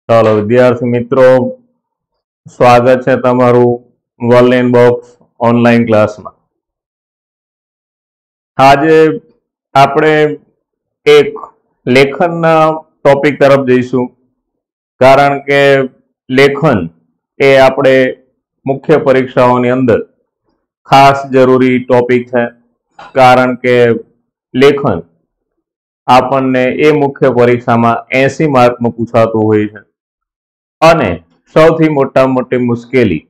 ચાલો વિદ્યાર્થી મિત્રો, સ્વાગત છે તમારું વર્લેન બોક્સ ઓનલાઈન ક્લાસમાં। આજે આપણે એક લેખનના ટોપિક તરફ જઈશું, કારણ કે લેખન એ આપણે મુખ્ય પરીક્ષાઓની અંદર ખાસ જરૂરી ટોપિક છે। કારણ કે લેખન આપણને એ મુખ્ય પરીક્ષામાં 80 માર્કનું પૂછાતું હોય છે અને સૌથી મોટી મુશ્કેલી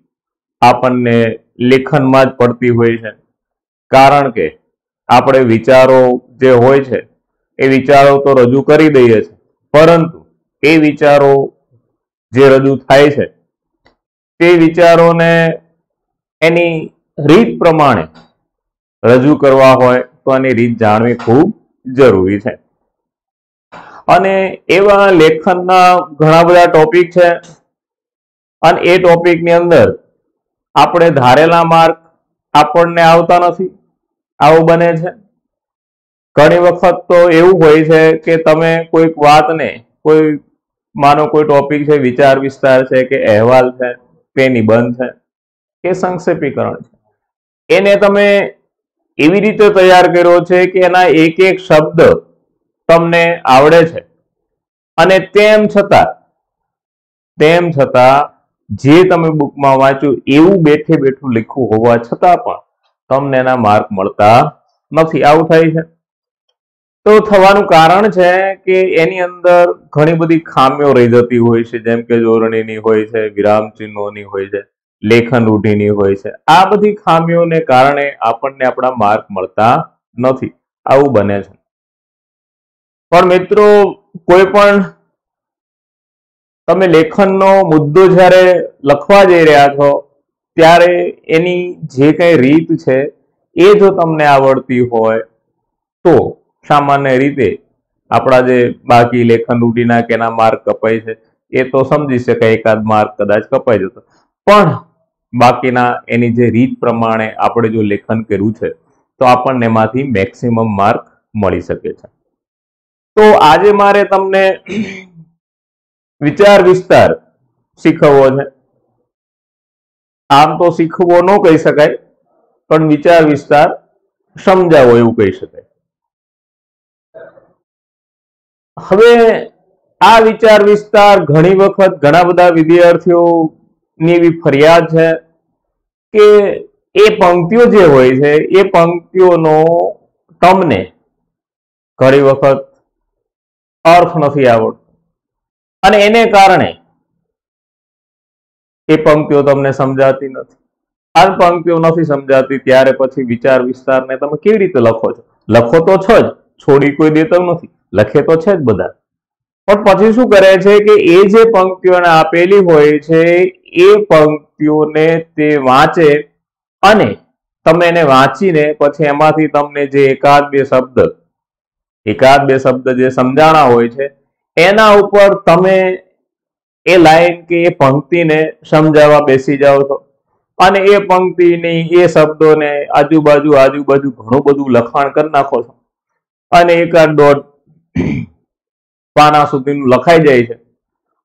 આપણને લેખનમાં જ પડતી હોય છે। કારણ કે આપણે વિચારો જે હોય છે એ વિચારો તો રજૂ કરી દઈએ છીએ, પરંતુ એ વિચારો જે રજૂ થાય છે તે વિચારોને એની રીત પ્રમાણે રજૂ કરવા હોય તો એની રીત જાણવી ખૂબ જરૂરી છે। અને એવા લેખનના ઘણા બધા ટોપિક છે અને એ ટોપિકની અંદર આપણે ધારેલા માર્ક આપણને આવતા નથી, આવું બને છે। ઘણી વખત તો એવું હોય છે કે તમે કોઈક વાતને, કોઈ માનો કોઈ ટોપિક છે, વિચાર વિસ્તાર છે કે અહેવાલ છે કે નિબંધ છે કે સંક્ષેપીકરણ છે, એને તમે એવી રીતે તૈયાર કર્યો છે કે એના એક એક શબ્દ તમને આવડે છે અને તેમ છતાં જે તમે બુકમાં વાંચ્યું એવું બેઠે બેઠું લખ્યું હોવા છતાં પણ તમને એના માર્ક મળતા નથી, આવું થાય છે। તો થવાનું કારણ છે કે એની અંદર ઘણી બધી ખામીઓ રહી જતી હોય છે, જેમ કે જોડણીની હોય છે, વિરામ ચિહ્નોની હોય છે, લેખન રૂઢિની હોય છે। આ બધી ખામીઓને કારણે આપણને આપણા માર્ક મળતા નથી, આવું બને છે। પણ મિત્રો, કોઈ પણ તમે લેખનનો મુદ્દો જ્યારે લખવા જઈ રહ્યા છો ત્યારે એની જે કઈ રીત છે એ જો તમને આવડતી હોય તો સામાન્ય રીતે આપણા જે બાકી લેખન રૂઢિના કે એના માર્ક કપાય છે એ તો સમજી શકાય, એકાદ માર્ક કદાચ કપાઈ જતો, પણ બાકીના એની જે રીત પ્રમાણે આપણે જો લેખન કર્યું છે તો આપણને એમાંથી મેક્સિમમ માર્ક મળી શકે છે। તો આજે મારે તમને વિચાર વિસ્તાર શીખવવો છે। આમ તો શીખવો ન કહી શકાય, પણ વિચાર વિસ્તાર સમજાવો એવું કહી શકાય। હવે આ વિચાર વિસ્તાર ઘણી વખત ઘણા બધા વિદ્યાર્થીઓની એવી ફરિયાદ છે કે એ પંક્તિઓ જે હોય છે એ પંક્તિઓનો તમને ઘણી વખત અર્થ નથી આવડતો અને એને કારણે એ પંક્તિઓ તમને સમજાતી નથી। આ પંક્તિઓ નથી સમજાતી ત્યારે પછી વિચાર વિસ્તારને તમે કેવી રીતે લખો છો? લખો તો છો જ, છોડી કોઈ દેતો નથી, લખે તો છે જ બધા, પણ પછી શું કરે છે કે એ જે પંક્તિઓને આપેલી હોય છે એ પંક્તિઓને તે વાંચે અને તમે એને વાંચીને પછી એમાંથી તમને જે એકાદ બે શબ્દ જે સમજાણા હોય છે એના ઉપર તમે એ લાઈન કે એ પંક્તિને સમજાવવા બેસી જાઓ છો અને એ પંક્તિની એ શબ્દોને આજુબાજુ ઘણું બધું લખાણ કરી નાખો છો અને એકાદ દોઢ પાના સુધીનું લખાઈ જાય છે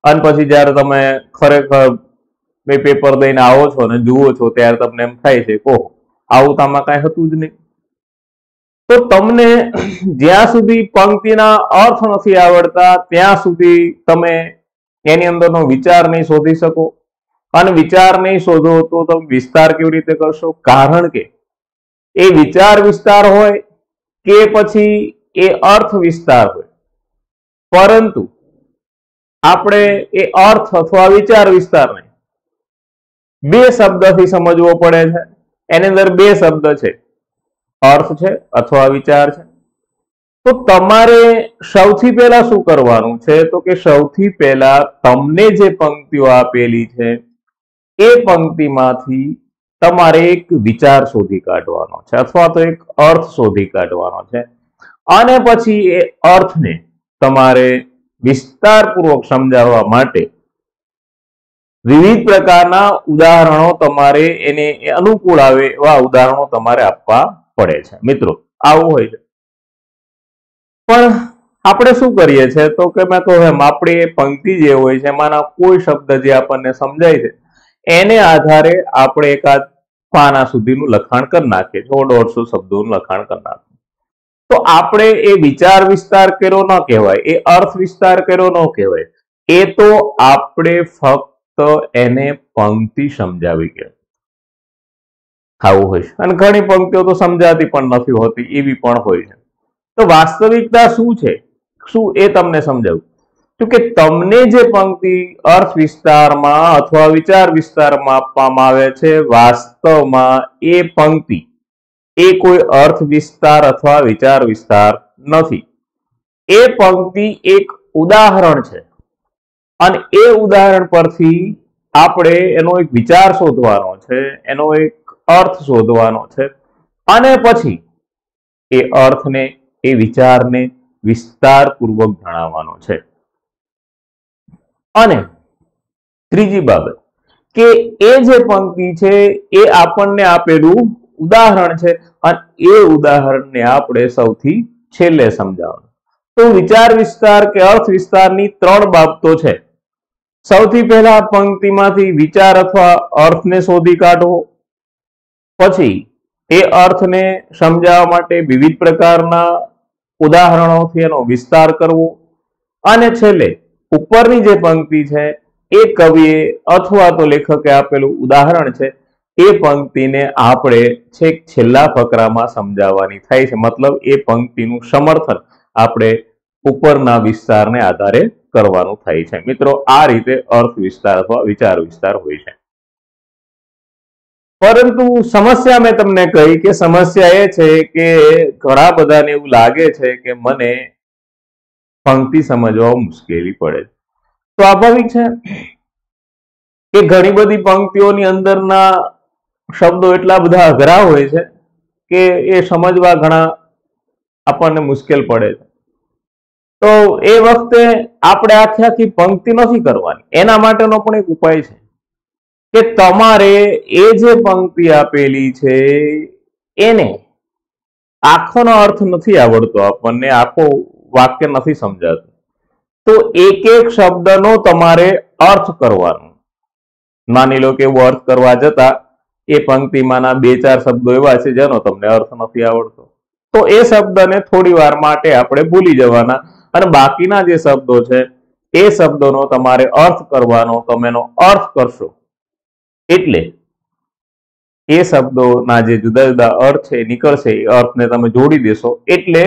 અને પછી જ્યારે તમે ખરેખર પેપર દઈને આવો છો ને જુઓ છો ત્યારે તમને એમ થાય છે કે ઓહો, આવું તો આમાં કાંઈ હતું જ નહીં। તો તમને જ્યાં સુધી પંક્તિના અર્થ નથી આવડતા ત્યાં સુધી તમે એની અંદરનો વિચાર નહીં શોધી શકો અને વિચાર નહીં શોધો તો તમે વિસ્તાર કેવી રીતે કરશો? કારણ કે એ વિચાર વિસ્તાર હોય કે પછી એ અર્થ વિસ્તાર હોય, પરંતુ આપણે એ અર્થ અથવા વિચાર વિસ્તારને બે શબ્દથી સમજવો પડે છે। એની અંદર બે શબ્દ છે, અર્થ છે અથવા વિચાર છે। તો તમારે સૌથી પહેલા શું કરવાનું છે તો કે સૌથી પહેલા તમને જે પંક્તિઓ આપેલી છે એ પંક્તિમાંથી તમારે એક વિચાર શોધી કાઢવાનો છે અથવા તો એક અર્થ શોધી કાઢવાનો છે અને પછી એ અર્થને તમારે વિસ્તારપૂર્વક સમજાવવા માટે વિવિધ પ્રકારના ઉદાહરણો તમારે એને અનુકૂળ આવે એવા ઉદાહરણો તમારે આપવા પડે છે। મિત્રો, આવું હોય છે। પણ આપણે શું કરીએ છીએ તો કે મેં કહું એમ આપણી પંક્તિ જે હોય છે એમાંના કોઈ શબ્દ જે આપણને સમજાય છે એને આધારે આપણે એકાદ પાના સુધીનું લખાણ કરી નાખીએ, 100-150 શબ્દોનું લખાણ કરી નાખીએ. તો આપણે એ વિચાર વિસ્તાર કર્યો ન કહેવાય, એ અર્થ વિસ્તાર કર્યો ન કહેવાય, એ તો આપણે ફક્ત એને પંક્તિ સમજાવી કે આવું હોય છે. અને ઘણી પંક્તિઓ તો સમજાતી પણ નથી હોતી, એવી પણ હોય છે. તો વાસ્તવિકતા શું છે, શું એ તમને સમજાવું. તો કે તમને જે પંક્તિ અર્થ વિસ્તારમાં અથવા વિચાર વિસ્તારમાં આપવામાં આવે છે, વાસ્તવમાં એ પંક્તિ એ કોઈ અર્થ વિસ્તાર અથવા વિચાર વિસ્તાર નથી. એ પંક્તિ એક ઉદાહરણ છે અને એ ઉદાહરણ પરથી આપણે એનો એક વિચાર શોધવાનો છે, એનો એક અર્થ શોધવાનો છે અને પછી એ અર્થને, એ વિચારને વિસ્તારપૂર્વક જણાવવાનો છે. અને ત્રીજી બાબત કે એ જે પંક્તિ છે એ આપણને આપેલું ઉદાહરણ છે અને એ ઉદાહરણને આપણે સૌથી છેલ્લે સમજાવવાનું. તો વિચાર વિસ્તાર કે અર્થ વિસ્તારની ત્રણ બાબતો છે. સૌથી પહેલા પંક્તિમાંથી વિચાર અથવા અર્થને શોધી કાઢવો, પછી એ અર્થને સમજાવવા માટે વિવિધ પ્રકારના ઉદાહરણોથી એનો વિસ્તાર કરવો અને છેલ્લે ઉપરની જે પંક્તિ છે એ કવિએ અથવા તો લેખકે આપેલું ઉદાહરણ છે એ પંક્તિને આપણે છેક છેલ્લા ફકરામાં સમજાવવાની થાય છે. મતલબ એ પંક્તિનું સમર્થન આપણે ઉપરના વિસ્તારને આધારે કરવાનું થાય છે. મિત્રો, આ રીતે અર્થ વિસ્તાર અથવા વિચાર વિસ્તાર હોય છે. પરંતુ સમસ્યા મેં તમને કહી કે સમસ્યા એ છે કે ઘણા બધાને એવું લાગે છે કે મને પંક્તિ સમજવા મુશ્કેલી પડે. સ્વાભાવિક છે કે ઘણી બધી પંક્તિઓની અંદરના શબ્દો એટલા બધા અઘરા હોય છે કે એ સમજવા ઘણા આપણને મુશ્કેલ પડે છે. તો એ વખતે આપણે આખી આખી પંક્તિ નથી કરવાની. એના માટેનો પણ એક ઉપાય છે કે તમારે એ જે પંક્તિ આપેલી છે એને આખોનો અર્થ નથી આવડતો, આપણને આખો વાક્ય નથી સમજાતું, તો એક એક શબ્દનો તમારે અર્થ કરવાનો. માની લો કે એવો અર્થ કરવા જતા એ પંક્તિમાંના 2-4 શબ્દો એવા છે જેનો તમને અર્થ નથી આવડતો, તો એ શબ્દને થોડી વાર માટે આપણે ભૂલી જવાના અને બાકીના જે શબ્દો છે એ શબ્દોનો તમારે અર્થ કરવાનો. તમે એનો અર્થ કરશો એટલે એ શબ્દોના જે જુદા જુદા અર્થ છે નીકળશે, એ અર્થને તમે જોડી દેશો એટલે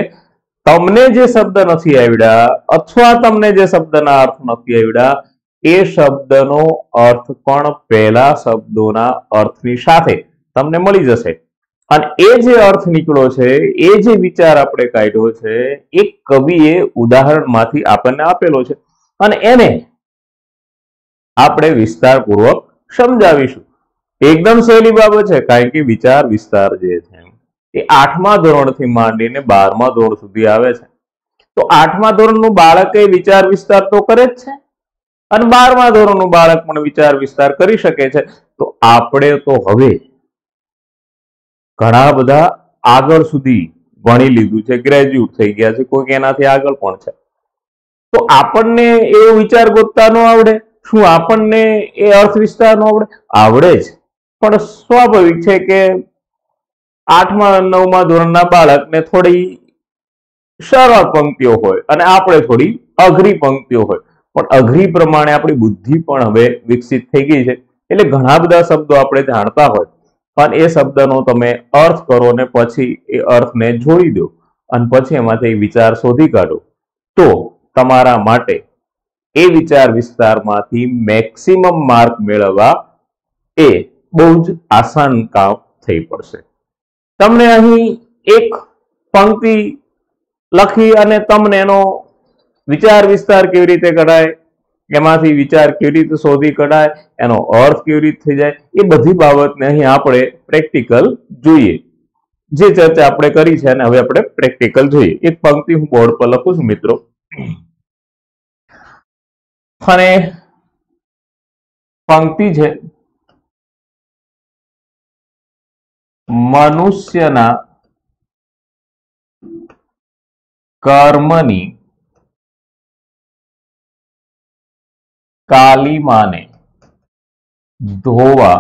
તમને જે શબ્દ નથી આવડ્યા અથવા તમને જે શબ્દના અર્થ નથી આવડ્યા એ શબ્દનો અર્થ પણ પહેલા શબ્દોના અર્થની સાથે તમને મળી જશે. અને એ જે અર્થ નીકળ્યો છે, એ જે વિચાર આપણે કાઢ્યો છે, એ કવિએ ઉદાહરણમાંથી આપણને આપેલો છે અને એને આપણે વિસ્તારપૂર્વક સમજાવીશું. એકદમ સહેલી બાબત છે, કારણ કે વિચાર વિસ્તાર જે છે એ 8મા ધોરણથી માંડીને 12મા ધોરણ સુધી આવે છે. તો 8મા ધોરણનું બાળક એ વિચાર વિસ્તાર તો કરે જ છે અને 12મા ધોરણનું બાળક પણ વિચાર વિસ્તાર કરી શકે છે. તો આપણે તો હવે ઘણા બધા આગળ સુધી ભણી લીધું છે, ગ્રેજ્યુએટ થઈ ગયા છે, કોઈક એનાથી આગળ પણ છે. તો આપણને એવો વિચાર ગોતતા ન આવડે? શું આપણને એ અર્થ વિસ્તાર ન આવડે? આવડે જ, પણ સ્વાભાવિક છે કે 8મા-9મા ધોરણના બાળકને થોડી સરળ પંક્તિઓ હોય અને આપણે થોડી અઘરી પંક્તિઓ હોય, પણ અઘરી પ્રમાણે આપણી બુદ્ધિ પણ હવે વિકસિત થઈ ગઈ છે એટલે ઘણા બધા શબ્દો આપણે જાણતા હોય પણ એ શબ્દનો તમે અર્થ કરો ને પછી એ અર્થને જોડી દો અને પછી એમાંથી વિચાર શોધી કાઢો તો તમારા માટે એ વિચાર વિસ્તારમાંથી મેક્સિમમ માર્ક મેળવવા એ બહુ જ આસાન કામ થઈ પડશે. તમને અહીં એક પંક્તિ લખી અને તમને એનો વિચાર વિસ્તાર કેવી રીતે કરાય, એમાંથી વિચાર કેવી રીતે શોધી કઢાય, એનો અર્થ કેવી રીતે થઈ જાય, એ બધી બાબતને અહીં આપણે પ્રેક્ટિકલ જોઈએ. જે ચર્ચા આપણે કરી છે અને હવે આપણે પ્રેક્ટિકલ જોઈએ. એક પંક્તિ હું બોર્ડ પર લખું છું મિત્રો, અને પંક્તિ છે મનુષ્યના કર્મની કાલિમાને ધોવા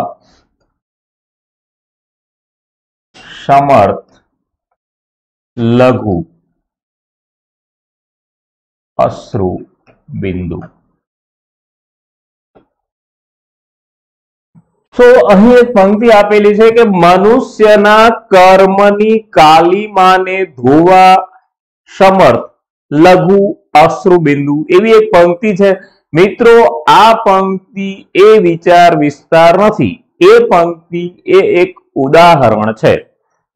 સમર્થ લઘુ અશ્રુ બિંદુ. તો અહીં એક પંક્તિ આપેલી છે કે મનુષ્યના કર્મની કાલિમાને ધોવા સમર્થ લઘુ અશ્રુ બિંદુ, એવી એક પંક્તિ છે. મિત્રો, આ પંક્તિ એ વિચાર વિસ્તાર નથી, એ પંક્તિ એ એક ઉદાહરણ છે.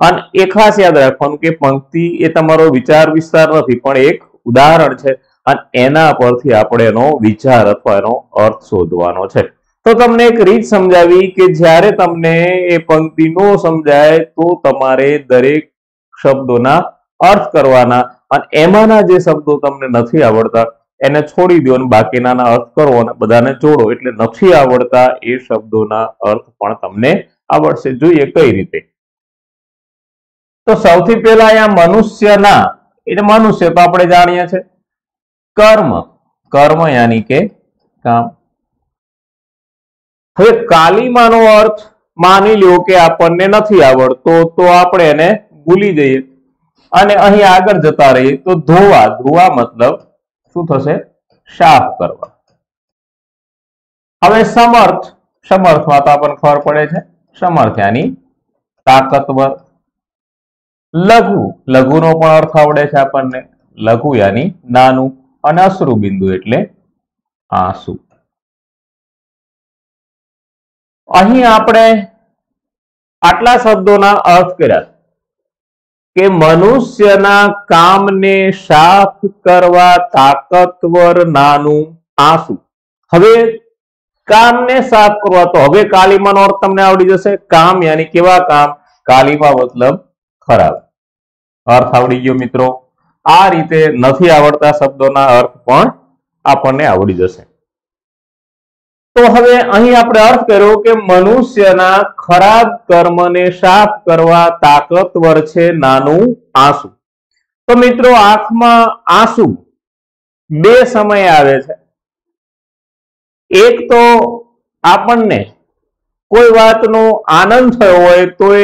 અને એ ખાસ યાદ રાખવાનું કે પંક્તિ એ તમારો વિચાર વિસ્તાર નથી, પણ એક ઉદાહરણ છે. અને એના પરથી આપણે એનો વિચાર અથવા એનો અર્થ શોધવાનો છે. તો તમને એક રીત સમજાવી કે જ્યારે તમને એ પંક્તિ નો સમજાય તો તમારે દરેક શબ્દોના અર્થ કરવાના, અને એમાંના જે શબ્દો તમને નથી આવડતા એને છોડી દો અને બાકીના અર્થ કરો અને બધાને જોડો, એટલે નથી આવડતા એ શબ્દોના અર્થ પણ તમને આવડશે. જોઈએ કઈ રીતે. તો સૌથી પહેલા અહીંયા મનુષ્યના એટલે મનુષ્ય તો આપણે જાણીએ છીએ. કર્મ, કર્મ યાની કે કામ. હવે કાલિમાનો અર્થ માની લ્યો કે આપણને નથી આવડતો તો આપણે એને ભૂલી જઈએ અને અહીં આગળ જતા રહીએ. તો ધોવા, ધોવા મતલબ શું થશે? સાફ કરવા. હવે સમર્થ, સમર્થમાં તો આપણને ખબર પડે છે, સમર્થ યાની તાકાતવર. લઘુ, લઘુનો પણ અર્થ આવડે છે આપણને, લઘુ યાની નાનું. અને અશ્રુ બિંદુ એટલે આંસુ. અહીં આપણે આટલા શબ્દોના અર્થ કર્યા કે મનુષ્યના કામને સાફ કરવા તાકતવર નાનું આંસુ. હવે કામને સાફ કરવા, તો હવે કાલિમાનો અર્થ તમને આવડી જશે. કામ યાની કેવા કામ? કાલિમા મતલબ ખરાબ. અર્થ આવડી ગયો મિત્રો. આ રીતે નથી આવડતા શબ્દોના અર્થ પણ આપણને આવડી જશે. તો હવે અહીં આપણે અર્થ કર્યો કે મનુષ્યના ખરાબ કર્મને સાફ કરવા તાકતવર છે નાનું આંસુ. તો મિત્રો, આંખમાં આંસુ બે સમયે આવે છે. એક તો આપણને કોઈ વાતનો આનંદ થયો હોય તો એ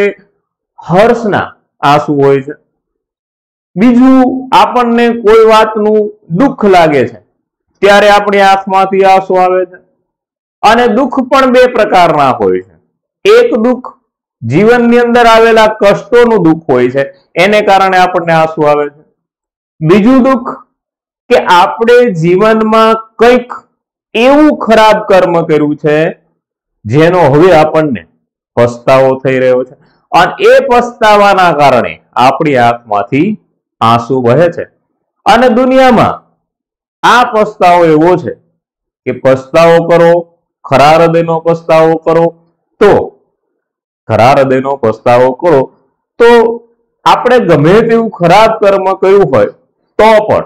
હર્ષના આંસુ હોય છે. બીજું, આપણને કોઈ વાતનું દુઃખ લાગે છે ત્યારે આપણી આંખમાંથી આંસુ આવે છે. અને દુઃખ પણ બે પ્રકારના હોય છે. એક દુઃખ જીવનની અંદર આવેલા કષ્ટોનું દુઃખ હોય છે, એને કારણે આપણને આંસુ આવે છે. બીજું દુઃખ કે આપણે જીવનમાં કંઈક એવું ખરાબ કર્મ કર્યું છે જેનો હવે આપણને પસ્તાવો થઈ રહ્યો છે, અને એ પસ્તાવાના કારણે આપણી આંખમાંથી આંસુ વહે છે. અને દુનિયામાં આ પસ્તાવો એવો છે કે પસ્તાવો કરો, ખરા હૃદયનો પસ્તાવો કરો, તો ખરા હૃદયનો પસ્તાવો કરો તો આપણે ગમે તેવું ખરાબ કર્મ કર્યું હોય તો પણ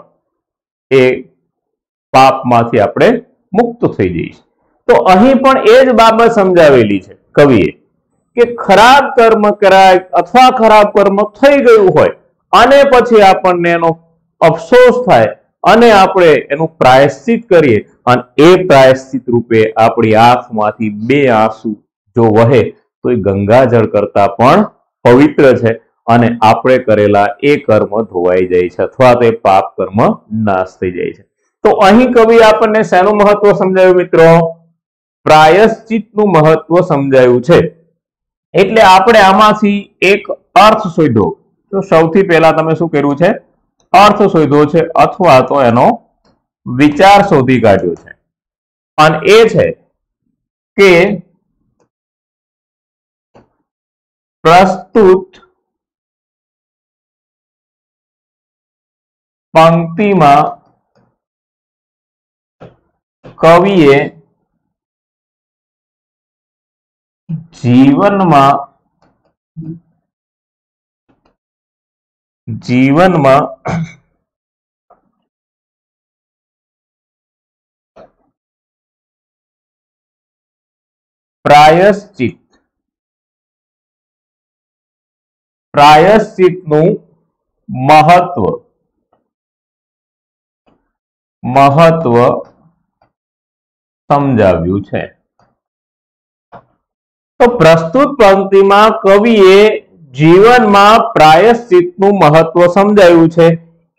એ પાપમાંથી આપણે મુક્ત થઈ જઈએ. તો અહીં પણ એ જ બાબત સમજાવેલી છે કવિએ કે ખરાબ કર્મ કરાય અથવા ખરાબ કર્મ થઈ ગયું હોય અને પછી આપણને એનો અફસોસ થાય અને આપણે એનું પ્રાયશ્ચિત કરીએ, અને એ પ્રાયશ્ચિત રૂપે આપણી આંખમાંથી બે આંસુ જો વહે તો એ ગંગાજળ કરતા પણ પવિત્ર છે અને આપણે કરેલા એ કર્મ ધોવાઈ જાય છે અથવા તો એ પાપ કર્મ નાશ થઈ જાય છે. તો અહીં કવિ આપણને શેનું મહત્વ સમજાવ્યું મિત્રો? પ્રાયશ્ચિતનું મહત્વ સમજાયું છે. એટલે આપણે આમાંથી એક અર્થ શોધ્યો. તો સૌથી પહેલા તમે શું કર્યું છે? અર્થ શોધ્યો છે અથવા તો એનો વિચાર શોધી કાઢ્યો છે. અને એ છે કે પ્રસ્તુત પંક્તિમાં કવિએ જીવનમાં પ્રાયશ્ચિતનું મહત્વ સમજાવ્યું છે. તો પ્રસ્તુત પંક્તિમાં કવિએ જીવનમાં પ્રાયશ્ચિતનું મહત્વ સમજાવ્યું છે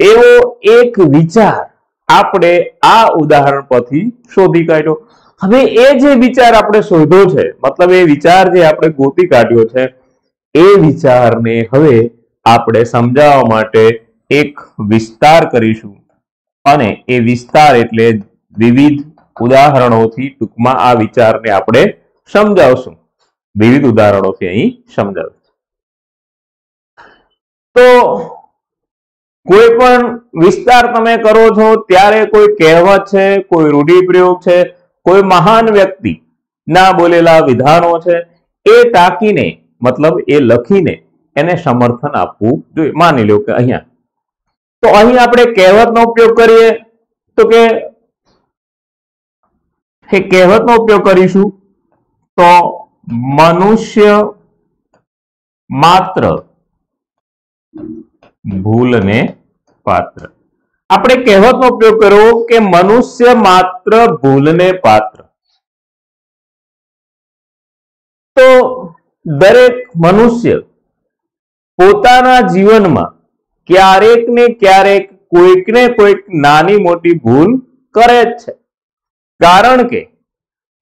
એવો એક વિચાર આપણે આ ઉદાહરણ પરથી શોધી કાઢ્યો. હવે એ જે વિચાર આપણે શોધ્યો છે, મતલબ એ વિચાર જે આપણે ગોતી કાઢ્યો છે, એ વિચારને હવે આપણે સમજાવવા માટે એક વિસ્તાર કરીશું અને એ વિસ્તાર એટલે વિવિધ ઉદાહરણોથી ટૂંકમાં આ વિચારને આપણે સમજાવશું. વિવિધ ઉદાહરણોથી અહીં સમજાવશું. તો કોઈ પણ વિસ્તાર તમે કરો છો ત્યારે કોઈ કહેવત છે, કોઈ રૂઢિપ્રયોગ છે, કોઈ મહાન વ્યક્તિ ના બોલેલા વિધાનો છે, એ ટાંકીને મતલબ એ લખીને એને સમર્થન આપવું જોઈએ. માની લો કે અહીંયા તો અહીં આપણે કહેવતનો ઉપયોગ કરીએ તો કે કહેવતનો ઉપયોગ કરીશું તો મનુષ્ય માત્ર ભૂલને પાત્ર. આપણે કહેવતનો ઉપયોગ કર્યો કે મનુષ્ય માત્ર ભૂલને પાત્ર. તો દરેક મનુષ્ય પોતાના જીવનમાં ક્યારેક ને ક્યારેક કોઈક ને કોઈક નાની મોટી ભૂલ કરે જ છે. કારણ કે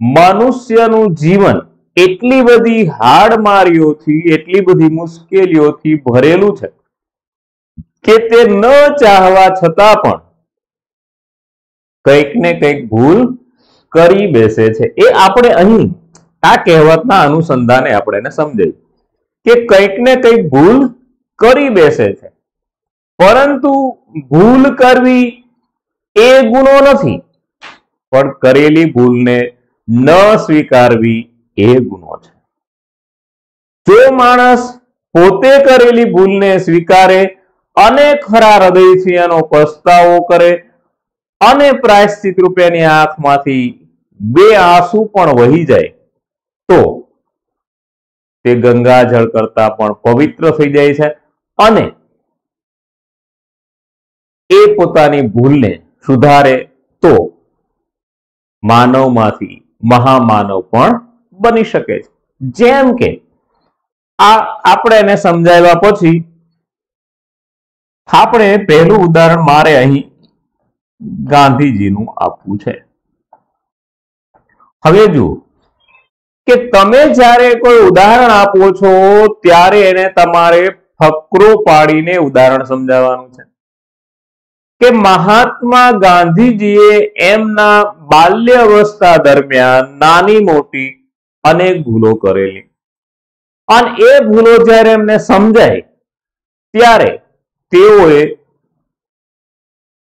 મનુષ્યનું જીવન એટલી બધી હાડમારીઓથી, એટલી બધી મુશ્કેલીઓથી ભરેલું છે કે તે ન ચાહવા છતાં પણ કંઈક ને કંઈક ભૂલ કરી બેસે છે. એ આપણે અહીં આ કહેવતના અનુસંધાને આપણે એને સમજાયું કે કંઈક ને કંઈક ભૂલ કરી બેસે છે, પરંતુ ભૂલ કરવી એ ગુનો નથી, પણ કરેલી ભૂલને ન સ્વીકારવી એ ગુનો છે. જો માણસ પોતે કરેલી ભૂલને સ્વીકારે અને ખરા હૃદયથી એનો પસ્તાવો કરે અને પ્રાયશ્ચિત રૂપેની આંખમાંથી બે આંસુ પણ વહી જાય તો તે ગંગાજળ કરતા પણ પવિત્ર થઈ જાય છે અને એ પોતાની ભૂલને સુધારે તો માનવમાંથી મહામાનવ પણ બની શકે છે. જેમ કે આપણે એને સમજાવ્યા પછી આપણે પહેલું ઉદાહરણ મારે અહીં ગાંધીજીનું આપવું છે. હવે જુઓ કે તમે જ્યારે કોઈ ઉદાહરણ આપો છો ત્યારે એને તમારે ફકરો પાડીને ઉદાહરણ સમજાવવાનું છે કે મહાત્મા ગાંધીજીએ એમના બાલ્ય અવસ્થા દરમિયાન નાની મોટી અનેક ભૂલો કરેલી અને એ ભૂલો જ્યારે એમને સમજાય ત્યારે તેઓએ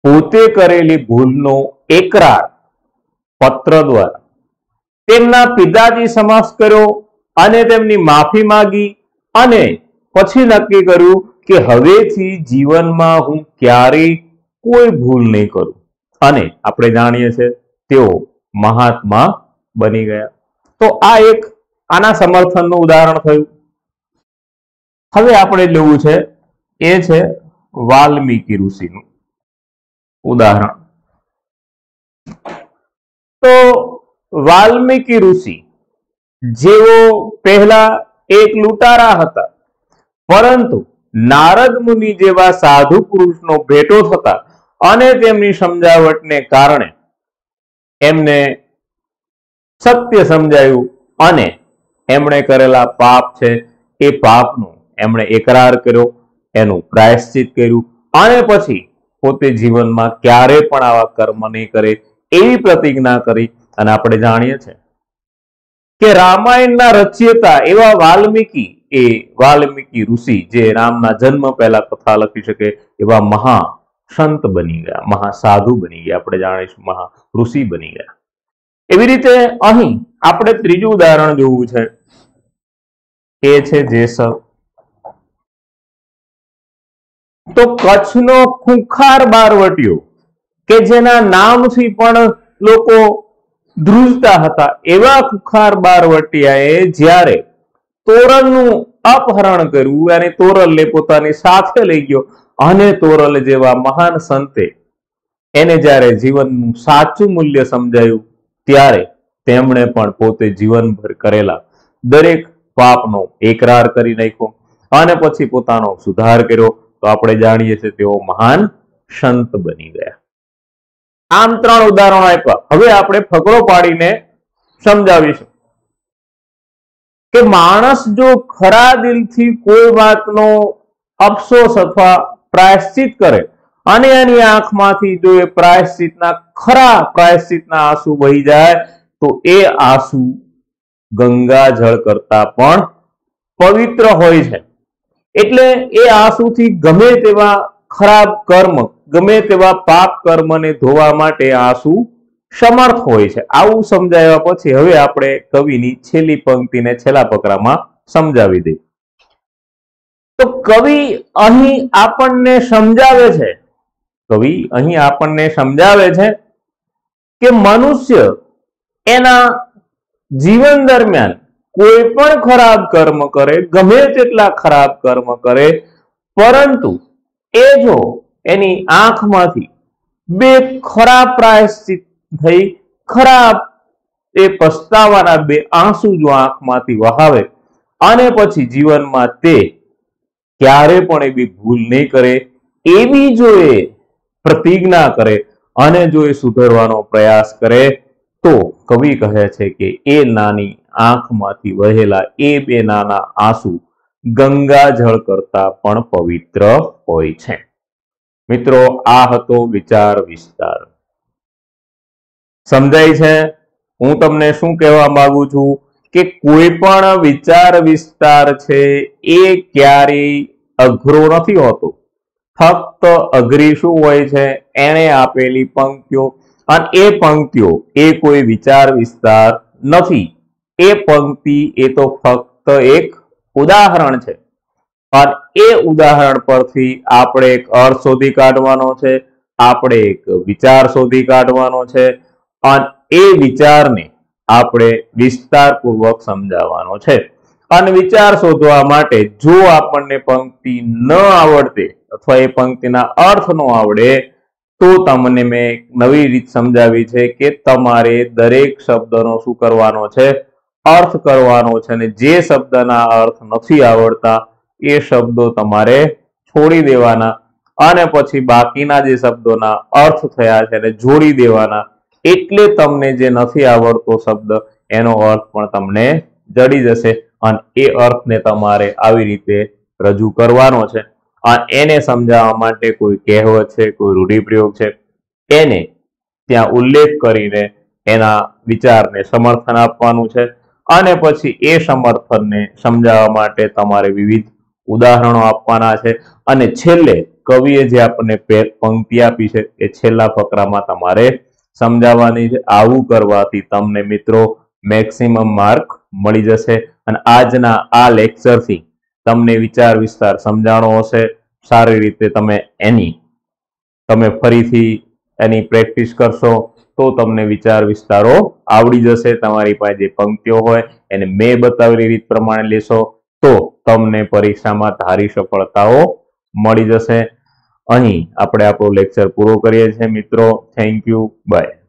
પોતે કરેલી ભૂલનો એકરાર પત્ર દ્વારા તેમના પિતાજી સમક્ષ કર્યો અને તેમની માફી માંગી અને પછી નક્કી કર્યું કે હવેથી જીવનમાં હું ક્યારેય કોઈ ભૂલ નહીં કરું અને આપણે જાણીએ છીએ તેઓ મહાત્મા બની ગયા. તો આ એક આના સમર્થનનું ઉદાહરણ થયું. હવે આપણે લેવું છે એ છે વાલ્મીકી ઋષિનું ઉદાહરણ. તો વાલ્મીકી ઋષિ જેઓ પહેલા એક લૂંટારા હતા, પરંતુ નારદ મુનિ જેવા સાધુ પુરુષનો ભેટો થતા અને તેમની સમજાવટને કારણે એમને સત્ય સમજાયું અને એમણે કરેલા પાપ છે એ પાપનું એમણે એકરાર કર્યો, એનું પ્રાયશ્ચિત કર્યું અને પછી પોતે જીવનમાં ક્યારે પણ આવા કર્મ નહીં કરે એવી પ્રતિજ્ઞા કરી. અને આપણે જાણીએ છીએ કે રામાયણના રચયિતા એવા વાલ્મીકી ઋષિ જે રામના જન્મ પહેલા કથા લખી શકે એવા મહા સંત બની ગયા, મહાસાધુ બની ગયા, આપણે જાણીશું મહા ઋષિ બની ગયા. એવી રીતે અહીં આપણે ત્રીજું ઉદાહરણ જોવું છે એ છે જેસર. તો કચ્છનો ખુંખાર બારવટીયો કે જેના નામથી પણ લોકો ધ્રુજતા હતા એવા ખુંખાર બારવટિયાએ જ્યારે તોરલનું અપહરણ કર્યું અને તોરલને પોતાની સાથે લઈ ગયો અને તોરલ જેવા મહાન સંતે એને જ્યારે જીવનનું સાચું મૂલ્ય સમજાયું ત્યારે તેમણે પણ પોતે જીવનભર કરેલા દરેક પાપનો એકરાર કરી નાખ્યો અને પછી પોતાનો સુધાર કર્યો, તો આપણે જાણીએ છીએ તેઓ મહાન સંત બની ગયા. આમ 3 ઉદાહરણો આપ્યા. હવે આપણે ફકરો પાડીને સમજાવીશું કે માણસ જો ખરા દિલથી કોઈ વાતનો અફસોસ અથવા પ્રાયશ્ચિત કરે અને એની આંખમાંથી જો એ ખરા પ્રાયશ્ચિતના આંસુ વહી જાય તો એ આંસુ ગંગાજળ કરતા પણ પવિત્ર હોય છે. એટલે એ આંસુથી ગમે તેવા ખરાબ કર્મ, ગમે તેવા પાપ કર્મને ધોવા માટે આંસુ સમર્થ હોય છે. આવું સમજાવ્યા પછી હવે આપણે કવિની છેલ્લી પંક્તિને છેલ્લા ફકરામાં સમજાવી દઈએ. તો કવિ અહીં આપણને સમજાવે છે કે મનુષ્ય એના જીવન દરમિયાન કોઈ પણ ખરાબ કર્મ કરે, ગમે તેટલા ખરાબ કર્મ કરે, પરંતુ એ જો એની આંખમાંથી 2 ખરાબ પ્રાયશ્ચિત થઈ ખરાબ એ પસ્તાવાના 2 આંસુ જો આંખમાંથી વહાવે અને પછી જીવનમાં તે ક્યારે પણ એવી ભૂલ નહીં કરે, એવી જો એ પ્રતિજ્ઞા કરે અને જો એ સુધરવાનો પ્રયાસ કરે, તો કવિ કહે છે કે એ નાની આંખમાંથી વહેલા એ 2 નાના આંસુ ગંગાજળ કરતા પણ પવિત્ર હોય છે. મિત્રો, આ હતો વિચાર વિસ્તાર. સમજાય છે? હું તમને શું કહેવા માંગુ છું કે કોઈ પણ વિચાર વિસ્તાર છે એ ક્યારેય અઘરો નથી હોતો. ફક્ત અઘરી શું હોય છે? એને આપેલી પંક્તિઓ, અને એ પંક્તિઓ એ કોઈ વિચાર વિસ્તાર નથી. એ પંક્તિ એ તો ફક્ત એક ઉદાહરણ છે, અને એ ઉદાહરણ પરથી આપણે એક અર્થ શોધી કાઢવાનો છે, આપણે એક વિચાર શોધી કાઢવાનો છે, અને એ વિચારને આપણે વિસ્તારપૂર્વક સમજાવવાનો છે. અને વિચાર શોધવા માટે જો આપણને પંક્તિ ન આવડે અથવા એ પંક્તિના અર્થ ન આવડે, તો તમને મેં નવી રીત સમજાવી છે કે તમારે દરેક શબ્દનો શું કરવાનો છે? અર્થ કરવાનો છે. અને જે શબ્દના અર્થ નથી આવડતા એ શબ્દો તમારે છોડી દેવાના અને પછી બાકીના જે શબ્દોના અર્થ થયા છે એને જોડી દેવાના. એટલે તમને જે નથી આવડતો શબ્દ એનો અર્થ પણ તમને જડી જશે, અને એ અર્થને તમારે આવી રીતે રજૂ કરવાનો છે. અને એને સમજાવવા માટે કોઈ કહેવત છે, કોઈ રૂઢિપ્રયોગ છે, એને ત્યાં ઉલ્લેખ કરીને એના વિચારને સમર્થન આપવાનું છે. અને પછી એ સમર્થનને સમજાવવા માટે તમારે વિવિધ ઉદાહરણો આપવાના છે. અને છેલ્લે કવિએ જે આપણને પંક્તિ આપી છે એ છેલ્લા ફકરામાં તમારે સમજાવવાની છે. આવું કરવાથી તમને મિત્રો મેક્સિમમ માર્ક મળી જશે. અને આજના આ લેક્ચરથી તમને વિચાર વિસ્તાર સમજાણો હશે. સારી રીતે તમે ફરીથી એની પ્રેક્ટિસ કરશો તો તમને વિચાર વિસ્તારો આવડી જશે. તમારી પાસે જે પંક્તિઓ હોય એને મેં બતાવેલી રીત પ્રમાણે લેશો તો તમને પરીક્ષામાં ધારી સફળતાઓ મળી જશે. અહીં આપણે આપણો લેક્ચર પૂરો કરીએ છીએ મિત્રો. Thank you, by.